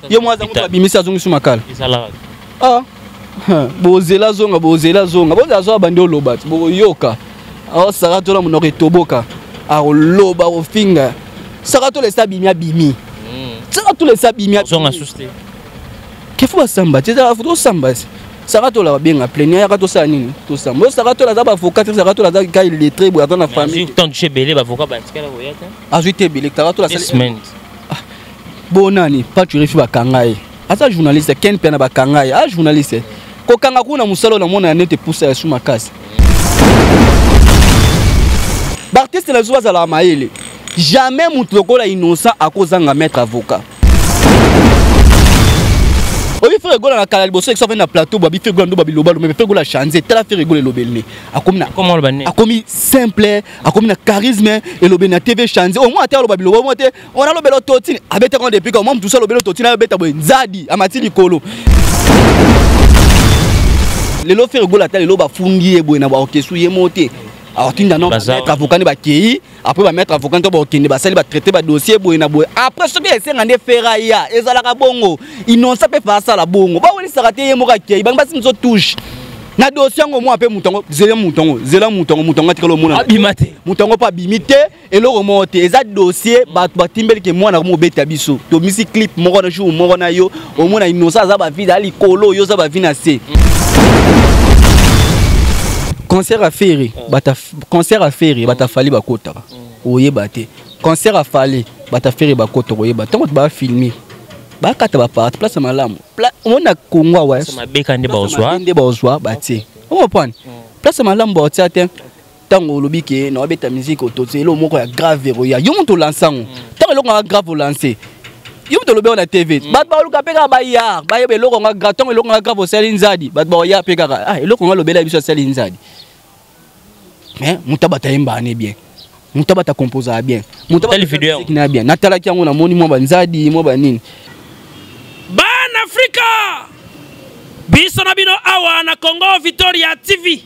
Yo moi za bimisa zongi sous makala. Ezala. Ah. Bozela zonga. Boza bande olobat. Bo yoka. Ah sarato la monoko toboka. Ah loba ofinga. Sarato le sabimia bimi. Sarato le sabimia. Zonga souste. Qu'est-ce que samba? Tu as photo samba. Sarato la bien appelé. Nia kato sa nini? To samba. Sarato la zaba avocat. Sarato la zaba kai lettré pour attendre la famille. Tant de chez Belé avocat bantika la voyata. Ajouter Belé. Sarato la semaine. Bonani, pas tu refuses bakangaye. Asa journaliste ken pena bakangaye. Ah journaliste. Ko kanga kuna musalo na mona nete poussa sous ma casse. L'artiste la joie à la maïle. Jamais Moutloko innocent à cause d'un maître avocat. Oui, il faut rigoler à la calabose, ça fait un plateau, il fait gondo babiloba, mais il fait gola chanter, tel a fait rigoler l'obéné. Comment le banner? A commis simple, a commis un charisme, et l'obéné TV chanter. Au moins, à l'obélo, on a l'obélo totine, avec un depuis quand même tout ça, l'obélo totine, avec un zadi, à Matili Kolo. Les lots fait rigoler à tel loba fungi, et na ba okesu yemote. Alors tu n'as pas mettre avocat ne ba kei, après va mettre avocat to ba okende ba sali ba traiter ba dossier boy na boy. Après ce que c'est ngande feraya, ezala ka bongo. Ils n'ont pas fait ça la bongo. Ba woni sarate yemo ka kei, ba basi mso touche. Na dossier ngo mo apé mutongo, zela mutongo tikalo mona. Abimate. Mutongo pa bimite et le remonte. Eza dossier ba timbeli ke moi na mo beta biso. To misi clip moko na jour moko na yo, au mona innocent za ba vida ali kolo yo za ba vina se. Concert à Ferry, bata fali bakota. Oye bate. Concert à Fali, bata Ferry bakota oye bate. Tant que ba filmer. Ba kata ba part place malamu. On a Congo ouais. Ça m'a bécandé ba oswa. Ndé ba oswa bate. On comprend. Place malamu ba otiate. Tango lobi ke na beta musique autoté lo moko ya grave ya. Yo monto lançango. Tango lo nga grave lancer. Yo monto lobi on a TV. Bat ba luka peka ba ya. Ba yebe lo nga graton lo nga grave seli nzadi. Bat ba ya peka. Ah lo nga lobela biso seli nzadi. Mais Moutabata Mbane bien. Moutabata compose bien. Moutabata vidéo bien. Natala qui a mon moni mo banzadi mo banini. Ban Africa. Biso na bino awa na Congo Victoria TV.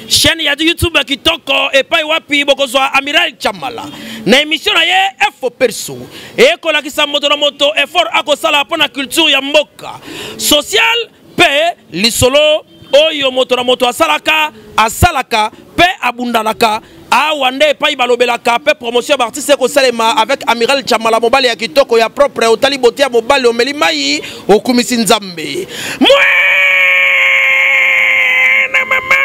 Chaîne ya YouTube kitoko epai wapi bokozwa Amiral Chamala. Na émission na ye F perso. E ko la kisa moto na moto effort akosala pona culture ya mboka. Social pe lisolo oyo moto na moto asalaka pe abundanaka awande pa ibalobelaka pe promotion d'artiste ko salema avec Amiral Chamala mobali ya kitoko ya propre otali botia mobali omeli mai okumisi nzambe na mama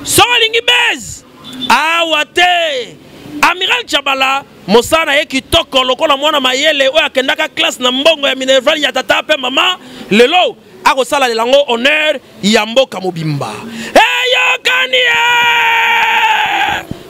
solingi bez awate Amiral Chamala mosana ye kitoko lokola mwana mayele oyo akendaka classe na mbongo ya Minerval ya tata pe mama lelo ako sala le lango honneur ya mboka mobimba eyokania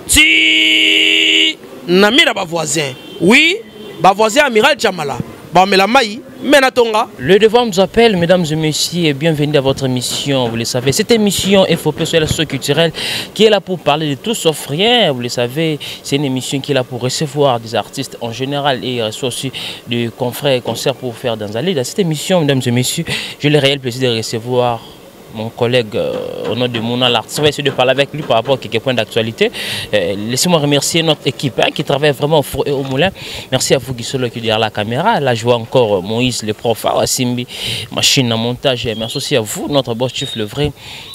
ti namira ba voisin oui ba voisin Amiral Chamala ba mela mai menatonga. Le devoir nous appelle, mesdames et messieurs, et bienvenue à votre émission. Vous le savez, cette émission FOP sur la société culturelle qui est là pour parler de tout sauf rien. Vous le savez, c'est une émission qui est là pour recevoir des artistes en général et reçoit aussi des confrères et concerts pour faire dans aller. Dans cette émission, mesdames et messieurs, j'ai le réel plaisir de recevoir mon collègue au nom de Mouna l'artiste. On va essayer de parler avec lui par rapport à quelques points d'actualité. Laissez-moi remercier notre équipe qui travaille vraiment au four et au moulin. Merci à vous qui sont là, qui derrière la caméra. Là, je vois encore Moïse, le prof, Simbi, machine à montage. Merci aussi à vous, notre boss chef, le vrai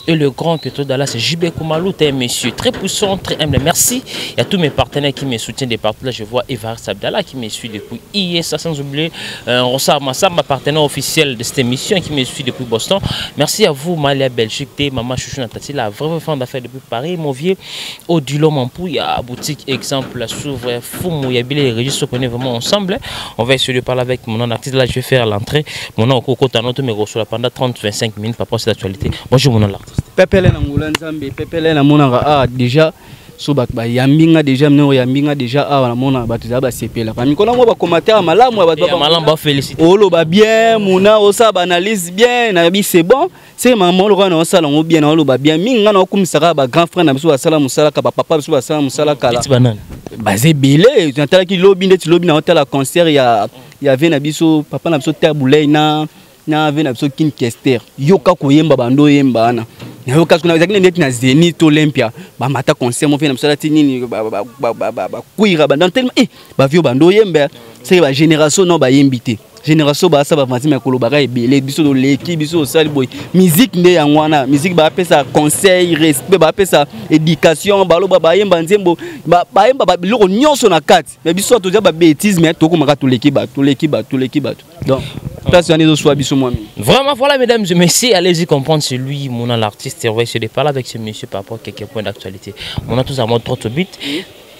et le grand Pietro Dallas, JB Koumalou, un monsieur très puissant, très humble. Merci. Il y a tous mes partenaires qui me soutiennent des partout. Là, je vois Evaris Abdallah qui me suit depuis hier, ça sans oublier Rossard Massa, ma partenaire officiel de cette émission qui me suit depuis Boston. Merci à vous, Malia Belgique, Maman Chouchou Natati, la vraie femme d'affaires depuis Paris, mon vieux Odilo Mampou, il y a boutique exemple, s'ouvre Foumou, il y a Billy et Régis, on est vraiment ensemble. On va essayer de parler avec mon artiste. Là, je vais faire l'entrée. Mon nom, Coco Tanoto, mais pendant 30-25 minutes par rapport à cette actualité. Bonjour, mon artiste. Pepele na ngula nzambe pepele na mona déjà so bat ba yambinga déjà mno yambinga déjà na mona bat za ba sepela kami kona mo ba commentaire malamu ba malamu ba féliciter olo ba bien mona osa ba analyse bien na bi c'est bon c'est maman lo na osala ngo bien na olo ba bien minga na okumisaka ba grand frère na biso ba sala musala ka ba papa biso ba sala musala kala ba zebele tantala ki lobi ndeti lobi na hôtel concert ya vena biso papa na biso tabulei na vena biso kin kester yoka koyemba bando yemba na yoka kuna zakine ndeti na Zenith Olympia ba mata concert mo vena biso lati nini ba kuira ba dans tellement ba vio bando yemba c'est ba génération non ba yembité génération ba ça ba vanti mais kolobaka ebele biso do leki biso sali boy musique nde yangwana musique ba pesa conseil respect ba pesa éducation ba loba ba yemba nzembo ba yemba ba loko nyonso na kati mais biso to dia ba bêtise mais to ko maka to leki ba donc place on est soit biso moi. Vraiment voilà mesdames et messieurs, allez-y comprendre c'est lui mon l'artiste et on va essayer de parler avec ce monsieur par rapport à quelques points d'actualité. On a tous à mode 30 bits.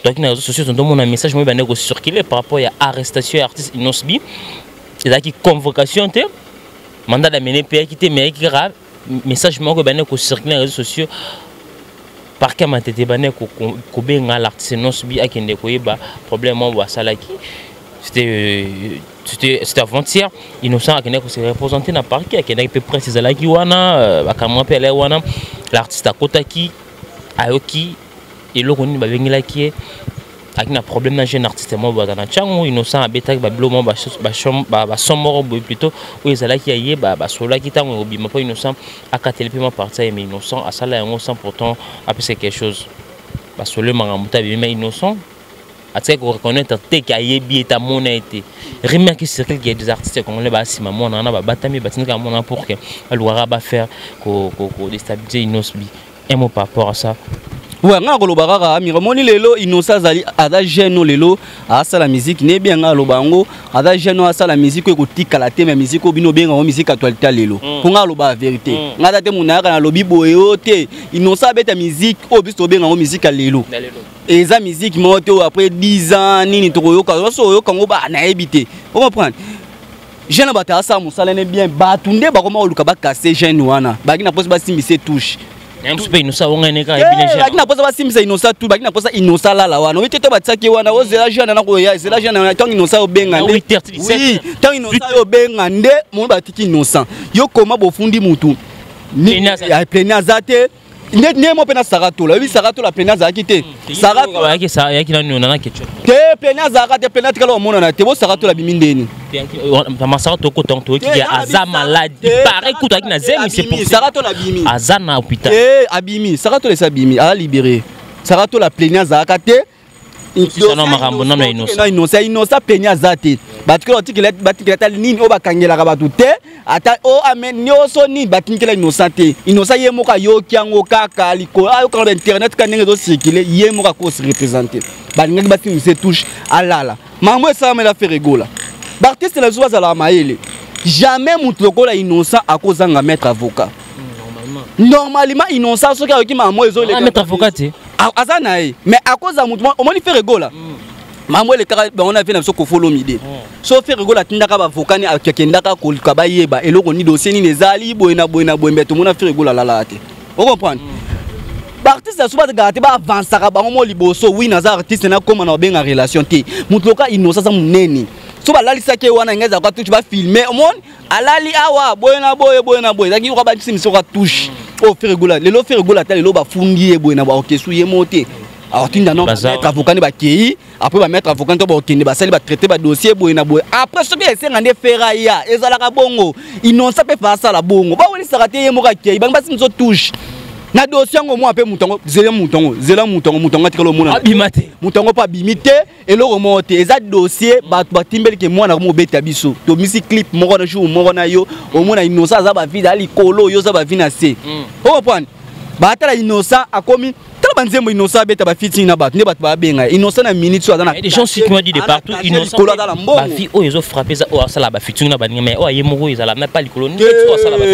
Donc les réseaux sociaux sont mon message moi ben circuler par rapport à arrestation artiste Inosbi. C'est là qui convocation te mandat d'amener pays qui te mais qui grave message moi ben ko circuler les réseaux sociaux par que m'a été ben ko benga l'artiste Inosbi a kende ko yeba problème moi sala qui c'était avant-hier innocent a kende ko se représenter na parquet a kende peu près c'est là qui wana bakamwa pele wana l'artiste a kotaki ayoki et le koni ba bengila qui avec un problème d'un jeune artiste moi dans chango innocent abeta ba blomo ba somoro plutôt où ils allaient qui aille ba sola qui tango bima pas innocent a katele pema partir mais innocent à sala yango sans pourtant après c'est quelque chose ba solo mangamuta mais innocent à ce qu'on reconnaître que ayebi eta mona été rien qui circule qu'il y a des artistes comme les ba sima mona na ba batami batinga mona pour que alwara ba faire ko déstabiliser Inosbi un mot par rapport à ça. Ouais, nga kolobaka amira moni lelo Innocent zali ada jeune lelo asa la musique ne bien nga lobango ada jeune asa la musique ko tikala te mais musique ko bino benga musique actualité lelo pour nga loba vérité nga date munaka na lobi boyo te Innocent beta musique o biso benga musique lelo et za musique moto après 10 ans nini to yoka so yoka ngo ba na ebité on comprendre jeune bata asa musala ne bien batunde ba koma oluka ba casser jeune wana ba kina pose ba simbise touche Innocent on est quand même na posa ba simisa Innocent tout ba na posa Innocent la wana oui tete ba tsaki wana o zela jeune na ko ya zela jeune na tant Innocent obenga oui tant Innocent obenga nde mo ba tiki Innocent yo koma bofundi mutu ni ya plenazate ne mo pena saratola oui saratola plenaza kite saratola yaki sa yaki na nona na kecho te plenaza ka te plenazate kala mona na te bo saratola bimindeni Masara toko tonto qui a aza malade paraît que tu as zémi c'est pour saratola bimi azana hôpital abimi saratola sa bimi a libéré saratola plenaza ka te Innocent penya zate batikela batikela nini o bakangela ka batu te ata o amen nyoso ni batikela Innocent te Innocent yemoka yokiango kaka liko ayo ka internet ka ndenge zo circuler yemoka ko se représenter balinga bati se touche alala mamwe ça me la fait rigola l'artiste la joie à la maele jamais mutloko Innocent à cause d'un maître avocat normalement Innocent ce qui mamwe ezo le maître avocat azanae mais à cause de mouvement on fait rigola mamwe le cas on a fait na soko follow mide so fait rigola tindaka ba vokani akendaka ko kaba yeba eloko ni dossier ni nezali boyena boyembe tout monde fait rigola la te on comprend artiste souvent de garantie ba avancer ka ba mo liboso oui na za artiste na comme na benga relation te mutloka Innocent za munene so ba lalisa ke wana ngeza ka touche ba filmer au monde alali awa boyena boye zaki ko ba simso ka touche o faire rigola lelo faire rigola ta lelo ba fungi boyena ba okesu ye moté alors tinda non mettre avocat ni ba kei après ba mettre avocat to ba okende ba sali ba traiter ba dossier boyena boye après so bien senga nde feraya ezala ka bongo Innocent pe fa ça la bongo ba weli sarate ye mo ka kei ba simso touche na dossier ngo mo ape mutongo zela mutongo tikalo mona abimate mutongo pa bimite eloko mote eza dossier ba timbeli ke mwana mo beta biso to misi clip moko na jour moko na yo o mona Innocent za ba vie dali kolo yo za ba vie na se o point ba tala Innocent akomi tala banzembo Innocent beta ba fiti na bat ne bat ba benga Innocent na minute so azana des gens qui m'ont dit de partout Innocent ba vie o ezo frapper za o sala ba fiti na ba mais o yemoko ezala na pas likolo ni to sala ba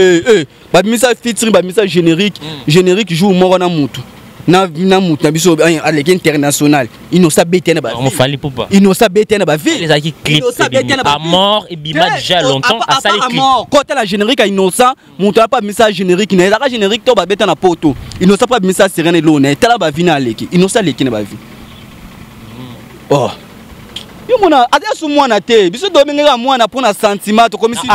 ba misa fiti ba misa générique jour moko na mutu na mutu na biso à l'équipe internationale Innocent betena ba on fali poupa Innocent betena ba vie les aki clip à mort et bima déjà longtemps à ça les clips quand la générique à Innocent mutu pas message générique na la générique to ba betena poto Innocent pas message serene lo na tala ba vina leki Innocent leki na ba vie oh yo mona adesu mwana te biso domengeka mwana pona sentiment to komisi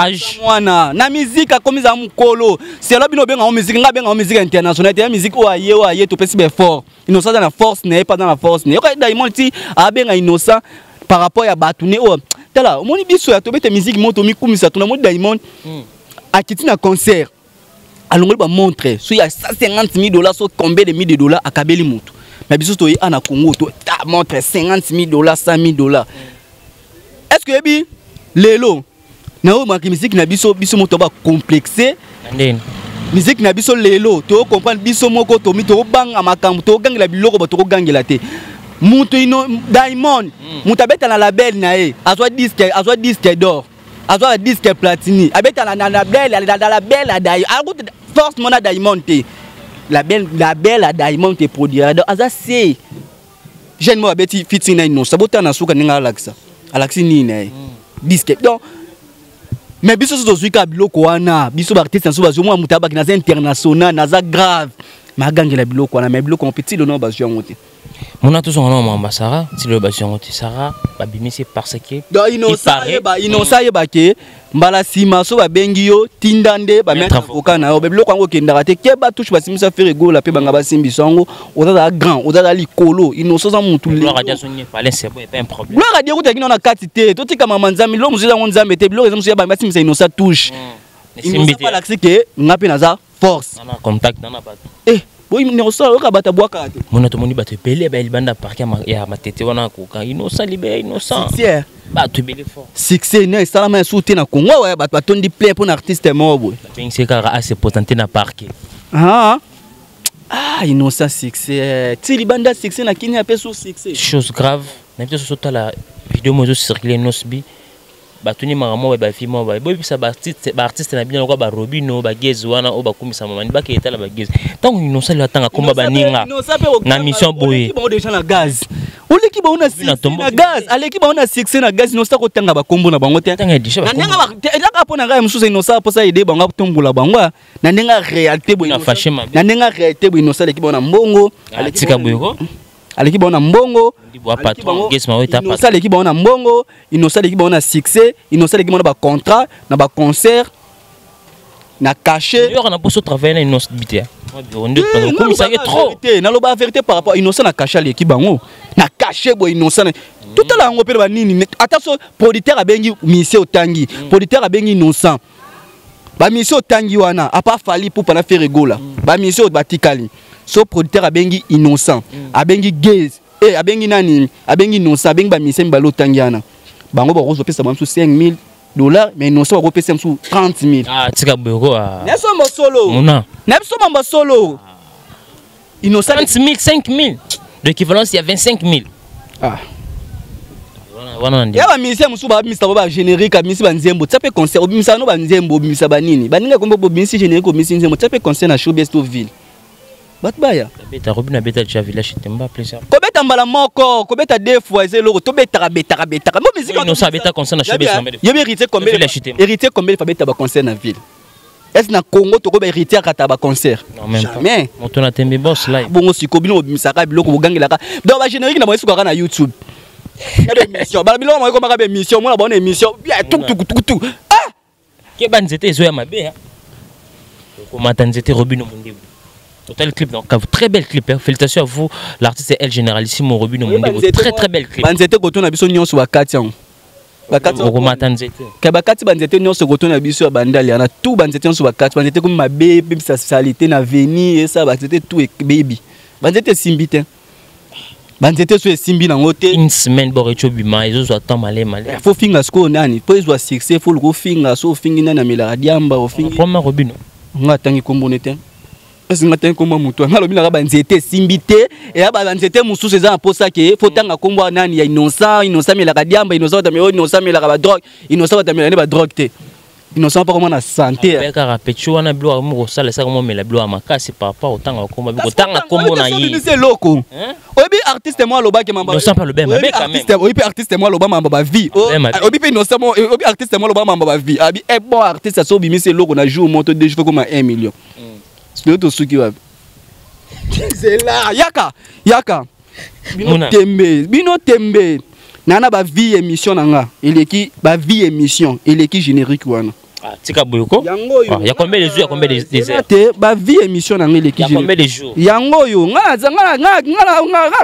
mwana na musique akomisa mukolo c'est là bino benga musique nga benga musique internationale te musique o aye to pesi be fort Innocent dans la force n'est pas dans la force ne ka Diamond ti a benga Innocent par rapport ya batune o tala moni biso ya to bete musique moto mi kumisa to na moni Diamond akiti na concert alongoli ba montre so ya $150,000 so combien de $1000 akabeli mutu mais biso to ana Congo to ta montre $50,000 $100,000 est-ce que bi lelo na o maki musique na biso moto ba complexé musique na biso lelo to comprendre biso moko to mi to banga makambo to gangela biloko ba to gangela te mutu ino Diamond mutu abeta na label na e azwa disque d'or azwa disque platini abeta na label la Diamond force mona Diamond te label a Diamond te produire donc aza c'est jeune mo abeti fitting na ino sabota na suka ninga alaxi ni na disque donc mais biso so zuika biloko wana biso ba artiste so bazo mo muta ba na international naza grave magangela biloko wana mais biloko petit le nom bazo ngote mona tous on a ambassadeur si le bazo ngote Sarah ba bimisi parce que innocent ba ke mbala sima so ba bengi yo tindande ba mettre avocat na yo biloko ngo kendaka te ke ba touche ba simisa faire ego la pe banga ba simbi songo oza grand oza likolo innocent za mutu le radio sonye parler c'est pas un problème le radio ko tekina na katite to tika mama nzambi lo muziza ngo nzambe te biloko muziza ba simisa innocent touche innocent pas l'accès que ngape naza force na contact na pas oui innocent oka bata boaka te mona to moni bato pelé ba libanda parquet ya matete wana ko ka innocent libé innocent ba to belé fort succès na salama souté na Congo ouais bato batondi plein pour un artiste mort c'est car assez potenté na parquet innocent succès ti libanda succès na kini apé sous succès chose grave na biso surtout la vidéo mozo circuler nosbi batuni maramo ba fi mo ba boy bisa ba artiste na bien ko ba Robino ba Gez wana o ba kumisa mama ni ba ke etala ba Gez tant innocent la tanga komba baninga na mission boye bon déjà na gaz oleki ba ona na gaz aleki ba ona succès na gaz innocent ko tanga ba kombo na bango te tanga déjà na nenga ba elaka pona ga mususa innocent po sa ide bango tombola bango na nenga réalité boye na nenga réalité boye innocent leki ba na mbongo aleki ka boye ko aleki ba na mbongo innocent l'équipe on a mbongo innocent l'équipe on a succès innocent l'équipe on a ba contrat na ba concert na cachet on a pas so travailler na innocent bitia on comme ça est trop na lo ba vérité par rapport innocent na cachet l'équipe bango na cachet bo innocent tout à la ngo pe ba nini attention producteur a bengi mission tangi producteur a bengi innocent ba mission tangi wana a pas fallu pour pas faire rigola ba mission ba tikali so producteur a bengi innocent a bengi Gez abengi nani abengi innocent abengi ba mission balo tangiana bango ba rozo pesa banso $5,000 mais innocent ba pesa banso 30,000 tika boko neso mbosolo mona neso mbosolo innocent 30,000 5,000 d'équivalence il y a 25,000 wana ya ba mission musu ba mista ba générique ba mission ba nzembo tsape concert obimisa no ba nzembo obimisa ba nini baninga kombo obimisi générique obimisi nzembo tsape concert na show best of ville batbaya beta Robina beta déjà village temba plaisir kobeta mbala moko kobeta deux fois ezelo to beta mo musique no ça beta concert na show best yo hérité combien fa beta ba concert na ville est na Congo to ko ba hérité kata ba concert non même pas moto na tembe boss live bongo sikobino obimisaka biloko bogangelaka donc ba générique na moyesu kwa na YouTube ya ba émission ba biloko moyeko maka ba émission mona bona émission ya tuk ke banzete ezo ya mabe ko matanzete Robino Mondebo total clip donc très bel clip félicitations à vous l'artiste est El Généralissimo Robino Mondebo très bel clip banzete ko to na biso nyonso bakati yango bakati ko matanzete ke bakati banzete nyonso ko to na biso ya bandali na tout banzete nyonso bakati banzete ko mabe pe sa salité na veni et ça banzete tout baby banzete simbite banzete so simbi na ngote une semaine borecho bima ezo attend malé faut finga sko nani po ezo succès faut le finga so fingi na mela diamba o fingi pour Robino ngatangi kombonete est-ce ngatangi komba mutu ngalo bina ba nzete simbite et ba nzete mususu eza posa ke faut tanga komba nani ya innocent mela diamba innocent mela ba drogue innocent mela ne ba drogue te innocent pas comment na santé avec rapecho wana blo mo sala ça comment mela blo makasi par rapport au tanga komba biko tanga kombo na yi c'est loco obi artiste moi loba ke mamba innocent pas le même avec quand même obi artiste moi loba mamba ba vie obi pe innocent obi artiste moi loba mamba ba vie abi e bon artiste so bimi c'est loco na jour monte de cheveux comme 1 million c'est tout ce qui va c'est là yaka bino tembe nana ba vie émission nanga eleki ba vie émission eleki générique wana tika boyoko ya combien de jours combien des heures te ba vie émission nanga eleki générique combien de jours yango yo ngala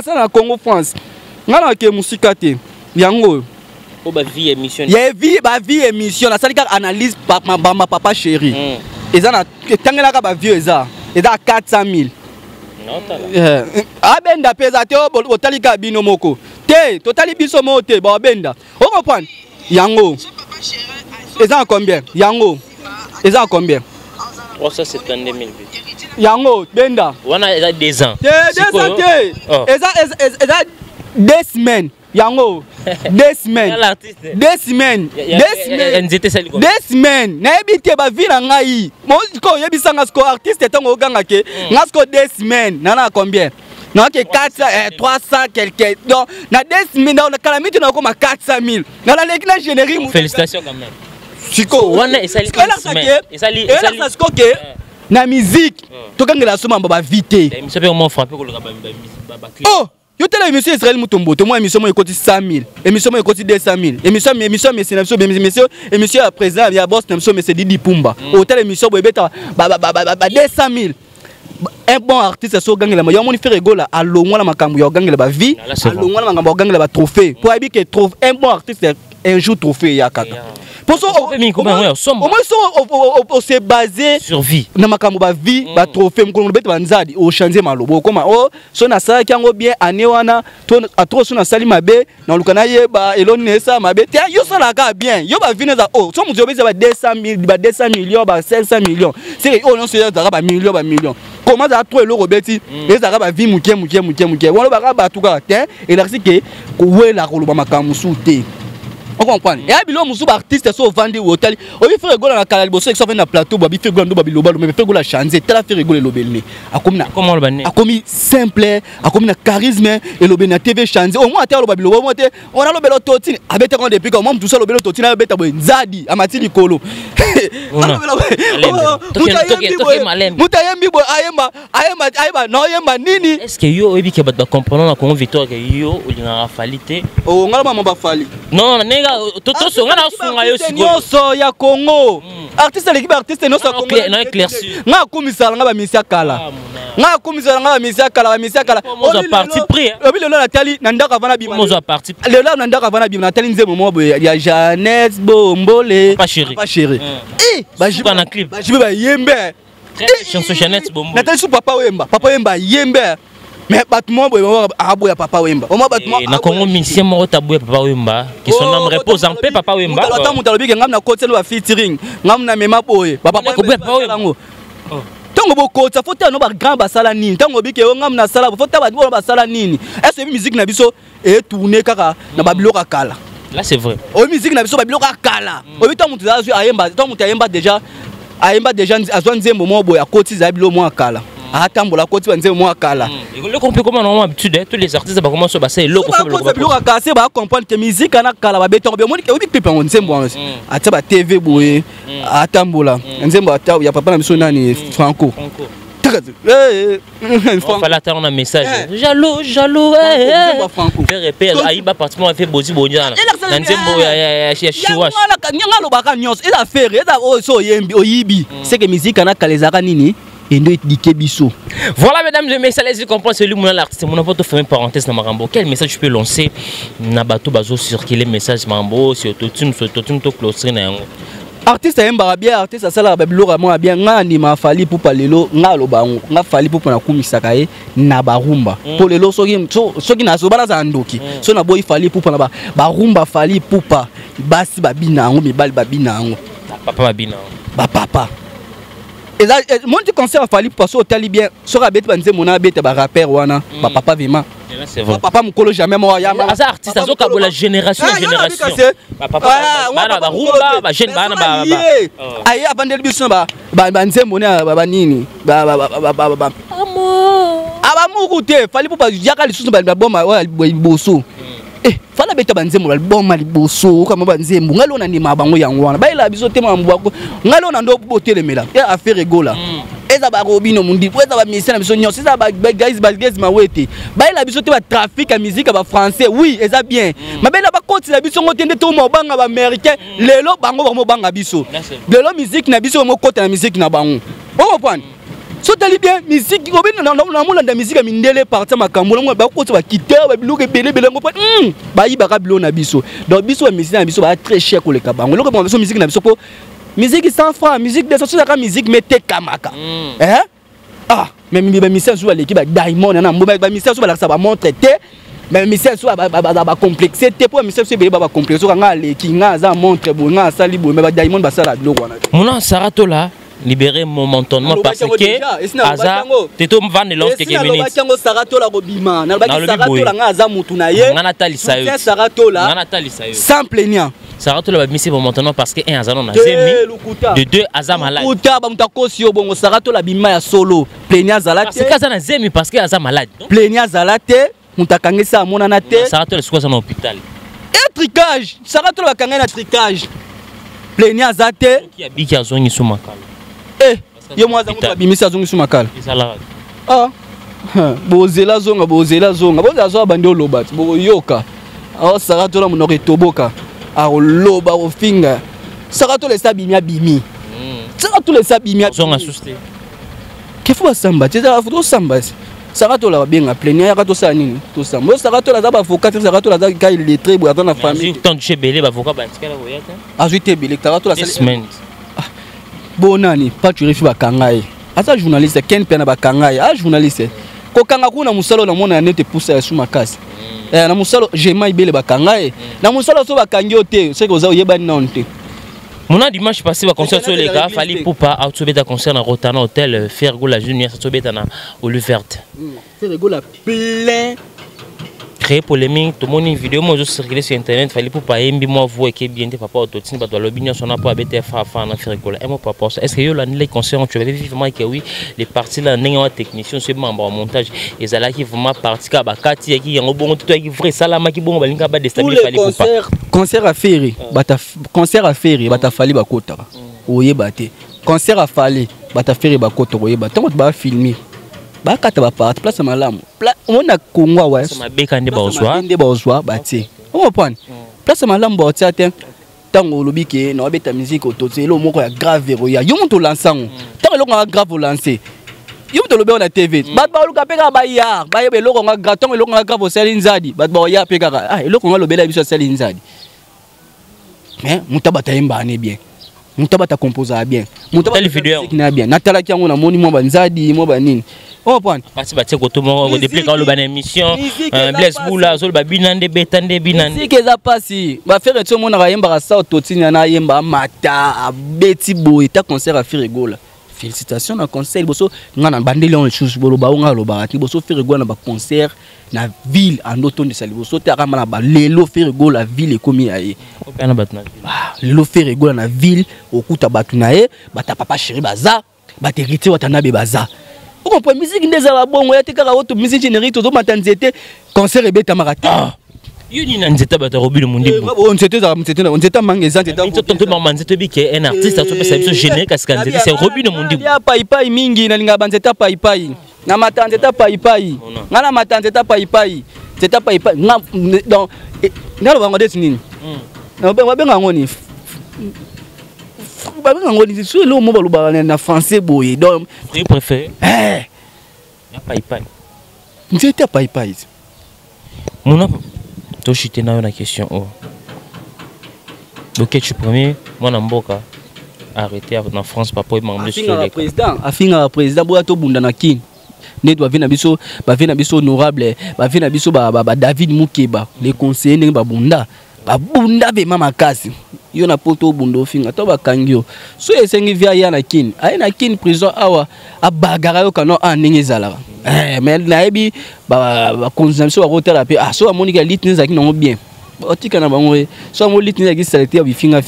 ça na Congo France ngala ke musika te yango o ba vie émission ya vie émission na salika analyse papa chéri eza na tangela ka ba vieux eza 400,000 abenda pesa te otalika bino moko te totali biso mo te ba benda o comprendre yango Ils ont combien? Yango. Ils ont combien? 372 000. Yango, Benda. On a 2 ans. 2 ans. Ils ont 2 semaines. Yango. 2 semaines. 2 semaines. 2 semaines. Na ebite ba vie na ngai. Mo ko yebisa ngasko artiste tango ganga ke. Ngasko 2 semaines. Nana combien? Non que 400 300 quelques. Donc na 2 semaines on a calamité na ko ma 400 000. Na la lekina générique. Félicitations quand même. Siko. Wana esali. Esali. Na musique. Tokangela soma ba vite. Monsieur peut comment frapper ko le ba. Oh. Yo tele émission Israël Mutombo, moi émission moi écoute 100 000, émission moi écoute 200 000, émission mais c'est émission à présent il y a boss mais c'est Didi Pumba. Au tele émission boy beta 200 000. Un bon artiste so gangela ma yo moni faire rigola alongwa na makambo yo gangela ba vie, alongwa na makambo gangela ba trophée. Pour abi que trouve un bon artiste un jour trophée ya kaka. Pour ça on se baser sur vie. Na makambo ba vie ba trophée mkono beta banzadi o changer malobo koma o so na sala kyango bien ane wana to atro so na sali mabe na lukana ye ba elone sa mabe te yo sala ka bien yo ba vineza o so muzo beza ba 200 000 ba 200 millions ba 500 millions c'est o non c'est ba millions comment ça trop eloko beti ezaka ba vie muke wala ba ba tuka te et là c'est que wela ko loba makambo sute. On comprend. Et abilo musu artiste so vendre hôtel. O bi faire rigoler na kala liboso que ça vient na plateau ba bi faire rigoler ndo ba biloba mais faire rigoler chanzer tela faire rigoler lobelné. Akomina. Comment le bané? Akomi simple, akomina charisme et lobena TV chanzer. Au moins ater lo ba biloba mo te on a lobelo totine. Abete kon depuis comme moi tout ça lobelo totine abeta bo nzadi amati likolo. Mutayembi bo ayemba no yemba nini? Est-ce que yo ebi ke ba comprendre na ko victoire que yo o lina falite? Oh ngala mama ba fali. Non, nega toto so ngana sunga yo siko. So ya Congo. Artiste l'équipe artiste no so Congo. Non éclairci. Nga kumisala nga ba misia kala. Nga kumisala nga ba misia kala. On a parti pris. Obi lelo na tali na ndaka vana bima. On a parti. Lelo na ndaka vana bima na tali nzemo mo ya Jeannette Bombole. Pas chéri. Ba jiba na clip. Ba jiba yembe. Chanson Jeannette Bombole. Na tali su papa Wemba yembe. Mais battement abo ya papa Wemba. Oma battement na Congo musicien mo tabou papa Wemba qui son nom repose en paix papa Wemba. Ota mutalobi ngam na côté lo featuring. Ngam na mema boye. Papa Wemba. Tango boko ta faut no ba grand basala nini. Tango bi ke ngam na sala faut ta ba basala nini. Est-ce que musique na biso et tourner kaka na babilo kala. Là c'est vrai. O musique na biso babilo kala. O bi ta mutu za ayemba, ta mutu ayemba déjà azwa nzembo mo boye akoti za bilo mo kala. Atambola koti banze mo akala. Le compris comment on a habitude tous les artistes ba commencer ba c'est loko ko bilo akase ba comprendre que musique na kala ba beton be moni ke obi pepe nzembo wansi. Ata ba TV boye atambola nzembo ata ya papa na biso nani Franco. On va l'attendre un message. Jaloux. Faire répéter Aïba pratiquement fait bozi bonia. Nzembo ya chiwash. Nyanga lo baka nyos. Il a fait so yembi oyibi. C'est que musique na kalezaka nini? Et nous éduquer biso. Voilà mesdames et messieurs, les comprendre c'est lui mon l'artiste mon pas faire une parenthèse dans Marambo. Quel message je peux lancer na bateau bazo circuler message Marambo sur autotune to closer na yango. Artiste yemba bien artiste sala ba biloko mo bien ngani ma fali pour palelo ngalo bango nga fali pour na kumisaka ye na barumba. Pour lelo soki na so bala za ndoki. So na boy fali pour na ba rumba fali pour pa basi babina ngo mibali babina ngo. Papa babina. Ba papa. Et là, mon concert a fallu passer au talibien. Sur la bête, mon abête, rappeur, wana, papa Vima. Papa Mukolo jamais moi. Les artistes, ils ont la génération. Papa, rumba, jeune, aïe, avant de bisson, banze monia, banini, amour, fallait pas yaka les sous bomba, bosso. Fala beta banzembo album liboso kama banzembo ngalo na ndima bango yango wana bayila biso tema mbwako ngalo na ndo botelemela ya affaire egola eza ba robino mundi eza ba mission na biso nyonso eza ba guys mawete bayila biso te ba trafic ya musique ba français oui eza bien mabela ba koti na biso ngotende to mobanga ba américain lelo bango banga biso lelo musique na biso mo kota na musique na bango on comprend. So tali bien musique ko bina na molanda musique mindele partir makambo ngo ba ko ba kiteur ba biloke belé ngo ba yi ba ka bilo na biso donc biso musique na biso ba très cher ko le kabango loko ba biso musique na biso ko musique 100 francs musique de so ka musique mete kamaka mais mi ba musique sur l'équipe ba Diamond na ba musique sur ba la sa ba montre te mais misel so ba complexé te pour misel so ba complexé nga leki nga za montre bo nga sali bo mais ba diamond ba sala biloko wana Mona Sarato là libérer momentanément parce que Aza teto vendre l'autre quelques minutes bakango Sarato la robima na ba Sarato la nga za mutu na ye ngana talisa yo Sarato la ngana talisa yo sans plaignant Sarato la ba misi momentanément parce que un Aza non a zemi de deux Aza malade kuta ba mutako si bongo Sarato la bima ya solo plaignant zalate parce que Aza na zemi parce que Aza malade plaignant zalate mutakangisa mona na te Sarato le sikoa na hôpital et tricage Sarato la bakanga na tricage plaignant zate qui habite à zone sous makala yo mwaza mutu abimisa zongi suma kala bozela zonga boza zo bandi oloba boyoka Sarato la munoko etoboka aloba ofinga Sarato le sabimia bimi Sarato le sabimia zonga suste kefu basamba teza foto samba Sarato la benga plaignant yaka to sa nini to samba Sarato la za ba avocat Sarato la za ka illettré bo atana famille tant de chez belé ba avocat ba tikala boyata azuite belé Sarato la semaine bonani pas tu refi bakangaye asa journaliste ken pena bakangaye journaliste ko kanga kuna musalo na mona nete poussa ya suma kasi na musalo jema ibele bakangaye na musalo so bakangi ote c'est que za yeba nonte Mona dimanche passé va concert sur les gars fallait pour pas autobeta concert na Rotana Hotel Fergo la Junior autobeta na Olive Verte Fergo la plein créé polémique tout le monde une vidéo moi je circulé sur internet fallait pour pas embi moi voir que bien te papa autotine pas l'opinion son pas abete fa na Fergo là et moi papa est-ce que yo là les concerts tu avais vivement que oui les parties là n'ayant technicien c'est membre en montage et ça là qui vraiment partie ka bakati qui en bon tout qui vrai salama qui bon balinga ba déstabiliser fallait pour pas concert à Ferry bata concert à Ferry bata fallait bakota oyeba te concert à Fallait bata Ferry bakota oyeba tant ba filmer bakata ba part place malamu on a kongwa wa ma beka ndé bazwa bati on prend place malamu ba tiate tango lobi ke na beta musique otozelo moko ya grave ya yo muto lansango tango longa grave lancer yo muto lobi na TV ba luka peka ba ya ba yebe loko nga graton loko nga grave seli nzadi ba ya peka loko nga lobela biso seli nzadi mais mutabata yemba ne bien mutabata composer bien mutabata vidéo na bien natala ki yango na moni mo banzadi mo banini on prend parce que batie ko to mo depuis quand le ban émission Blaise Boula zo ba binande betande binande si keza pasi ba faire to mo na yemba sa ototinya na yemba mata abeti boy ta concert à Fergo là félicitations na concert boso ngana bandeli on chose bolo ba nga lo ba ti boso Fergo na ba concert na ville en automne de Saliboso te akama na ba lelo Fergo la ville ekomi aye opena batna lelo Fergo na ville okuta batuna ye bata papa chéri baza bata héritier watana be baza on peut musique ndeza la bongo ya te kaka auto musique générique to matanzete concert ebeta marata yuni na nzeta bata robile mundi on nzeta mangeza nzeta tonto mama nzeta bi ke un artiste to pesa biso générique parce que nzeta c'est robile mundi ya pai mingi na linga banzeta pai na matanzeta pai ngana matanzeta pai zeta pai na donc ngalo bango desini na benga ngoni ngoni sur le mot baluba na français boye donc tu préfères ya pai nzeta pai mona to chité na une question oh donc tu premier moi na mboka arrêté en France papa membre sur le président afinga président boya to bunda na kin ne doit venir na biso honorable ba venir na biso ba David Mukeba les conseillers ne ba bunda be mama kasi yo na poto bundo finga to bakangio so esengi via ya na kin ay na kin prison awa abagara yo kano aningi zala mais na ebi ba consommation ba hôtel ape so amonika litni zaki no bien otika na bango so amo litni zaki salete abi finga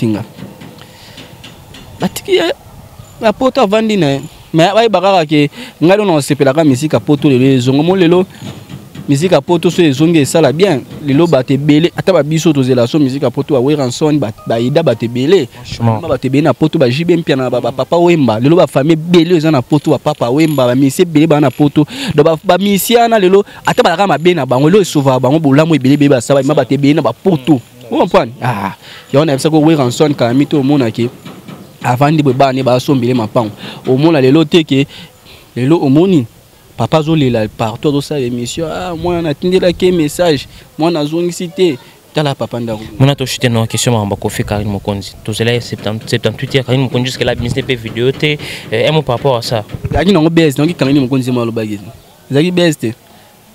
batiki la poto vandi na mais ba bagara ke ngalo na sepela ka musique a poto le zongo mo lelo musique à poto so ezongi esala bien lelo bate belé ata ba biso tozela so musique à poto wa ranson ba ida bate belé bate belé na poto ba jibe mpia na ba papa wemba lelo ba famille belé eza na poto ba papa wemba ba misie belé ba na poto do ba misiana lelo ata ba kama be na bango lelo sauva bango bolamu ebelé be ba saba bate belé na ba poto on comprend ya on a ça ko ranson ka mito mona ke avant de ba ne ba sombele mapango o mona lelo teke lelo omoni papa zolela partout dans sa émission moi on a tenu là quel message moi na zone cité tala papa ndako mona to chute no question mamba ko fait Karim Mokonzi to zela 78 Karim Mokonzi jusqu'à la ministre pe vidéo te et mon par rapport à ça yaki nango best donc Karim Mokonzi ma lo bagezi zaki best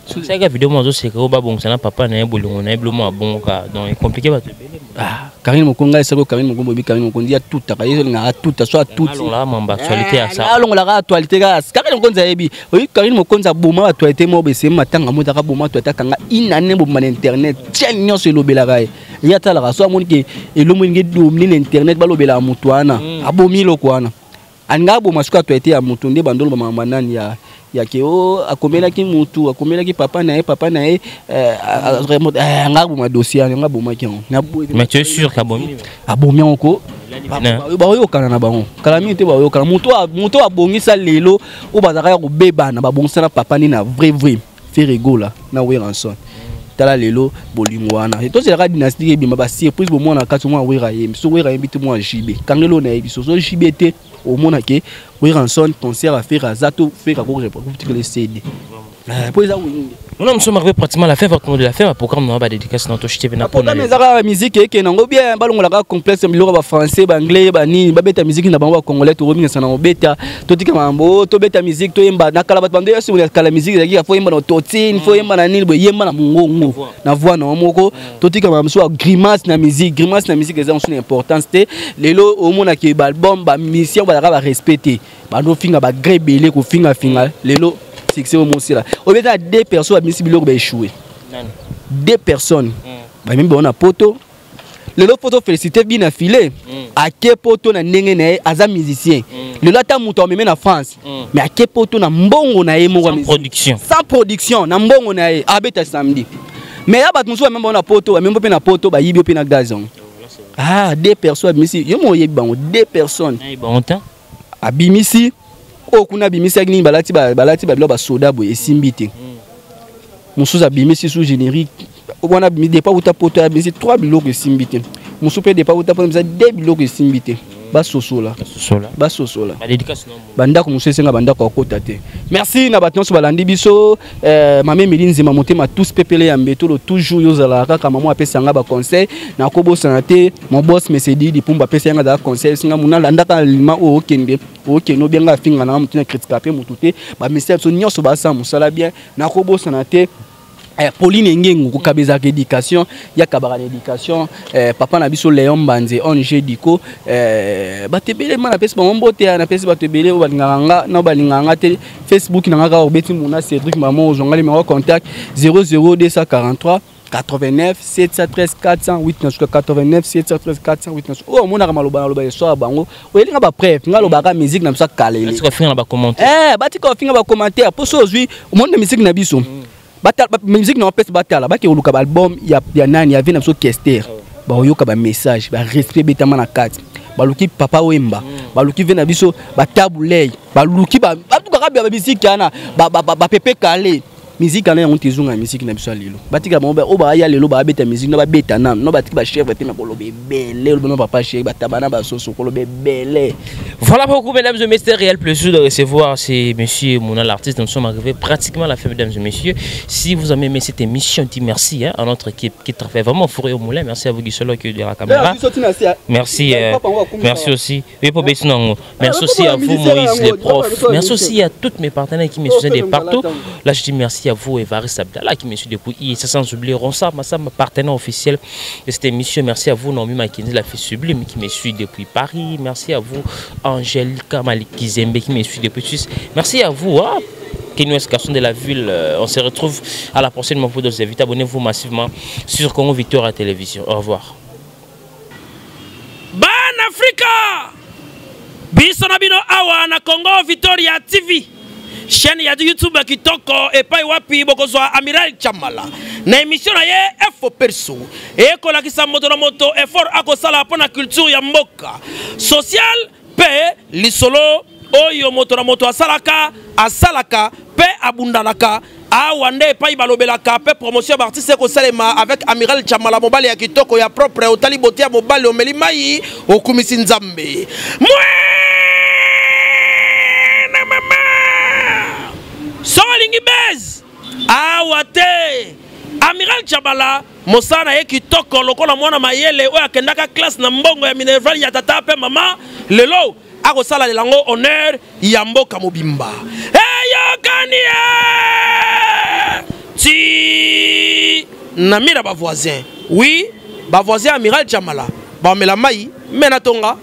C'est que vidéo moi c'est que au babon ça na papa na bolongo na eblomo bon ka donc est compliqué ba te belé. Ah, Karine Mokonga c'est que Karine Mokonga bi Karine Mokonga tout ta ka yezo na tout soit tout. Alors là mon actualité à ça. Alors la actualité ga Karine Mokonga yebi. Oui Karine Mokonga boma actualité mo be c'est matanga mo ta ka boma to ta kanga inane bo man internet. Tiens nyo se lobela ga. Ya ta la so amoni ke elomo ngi domine internet ba lobela mutwana. Abomi lo kwana. Anga bo masuka actualité ya mutunde bandolo ba manani ya keo akomela ki mutu akomela ki papa na e ngabo ma dossier ngabo ma ki mais tu es sûr qu'abomi abomi onko ba yo kana na bango kala mi te ba yo kana mutu abongisa lelo o bazaka ya kobeba na babongisa na papa ni na vrai fait rigola na we ranson tala lelo bolingo wana to c'est la dynastie bi ma ba surprise bo mona kati mo we raye so we raye bitu mo jibe kangelo na ebi so jibe te au monde que oui rançon concert à faire à zato faire à quoi le CD pour ça oui nous sommes arrivés pratiquement à la fin votre nom de la fin ma programme non ba dédicace dans to chite na pour mes ara musique que nango bien balongo la complexe biloko ba français ba anglais ba ni ba beta musique na bango congolais to rominga sana beta to tika mambo to beta musique to yemba na kala bando ya sur la musique ya fo yemba na totine fo yemba na nini bo yemba na mongo na voix na moko to tika mambo so grimace na musique eza une importance te lelo au monde que ba album ba mission ba respecter ba no finga ba grébelé ko finga lelo c'est au monde là au beta deux personnes à misi biloko ba échoué deux personnes ba même on a poto le lot photo félicité bien affilé à quel poto na ndenge na aza musicien le lot ta muto même en France mais à quel poto na mbongo na mo sans production na mbongo na abeta samedi mais abat muso même on a poto même pe na poto ba yibi pe na gazon deux personnes misi yo mo yebi bango deux personnes bon temps abimisi o kuna bimisi agni balati bilo ba soda bo esimbite musuza bimisi sous générique on a mis des pas où ta poto a mis 3 biloko esimbite musu pe des pas où ta poto mis 2 biloko esimbite ba sosola ba dédicace non banda ko musu senga banda ko kota te merci na batnon so balandi biso mame Melinzi mamotema tous pepele ya mbeto toujours yozala kaka maman apesanga ba conseil na ko bo santé mon boss Mesedi di pumba pesanga da conseil singa muna landa ka lima o kende no benga finga na mutina critique pe mutute ba message so nyonso ba sa musala bien na ko bo santé Pauline Ngengu ko kabeza éducation ya kabara éducation papa na biso Léon Banze ONG diko batebele mana pesi ba mbote na pesi batebele o balinganga na balinganga te Facebook na ngaka obeti muna Cédric maman ozonga numéro contact 00243 89 713 408 89 713 408 oh mona ka maloba so bango o elinga ba preuve ngaloba ka musique na biso kalele est-ce que finga ba commentaire batiko finga ba commentaire pour so ozui o monde musique na biso batal musique na peste batala ba ke oluka ba album ya nani ya vina biso kester ba oyoka ba message ba respect betama na carte ba luki papa wemba ba luki vina biso ba tabulei ba luki ba tuka ka ba musique yana ba pepe kale musique ana on tezunga musique na biso lelo batika ba o ba ya lelo ba beta musique no ba beta na no batika ba chef te me kolobe belle no papa chef ba tabana ba soso kolobe belle. Voilà beaucoup mesdames et messieurs, réel plaisir de recevoir c'est monsieur Mouna l'artiste. Nous sommes arrivés pratiquement à la fin mesdames et messieurs. Si vous avez aimé cette émission, dis merci à notre équipe qui travaille vraiment fourré au moulin. Merci à vous Gisolo qui est derrière la caméra. Merci merci aussi. Merci aussi à vous Moïse les profs. Merci aussi à tous mes partenaires qui me soutiennent de partout. Là je dis merci à vous Evaris Abdallah qui me suit depuis hier. Ça sans oublier Ronsa, ma partenaire officiel de cette émission. Merci à vous Nomi Makenzi la fille sublime qui me suit depuis Paris. Merci à vous Angelica Malikizembe qui me suit depuis Suisse. Merci à vous, Kenoues Garçon de la ville. On se retrouve à la prochaine fois pour d'autres invités. Abonnez-vous massivement sur Congo Victoire à télévision. Au revoir. Ban Africa Bisonabino Awa na Congo Victoria TV. Chaîne ya YouTube kitoko epai wapi bokozwa Amiral Chamala. Na émission na ye efo perso. Eko la kisa moto na moto effort akosala pona culture ya mboka. Social pe lisolo oyo moto na moto asalaka pe abundanaka awande epai balobelaka pe promotion d'artiste ko salema avec Amiral Chamala mobali ya kitoko ya propre otali botia mobali omeli mai okumisi nzambe. Solingi bez awate Amiral Chamala mosana ye kitoko lokola mwana mayele oyo akendaka classe na mbongo ya Minerval ya tata pe mama lelo akosala lelango honneur ya mboka mobimba eyokani ti namira ba voisin oui ba voisin amiral Chamala ba mela mai mena tonga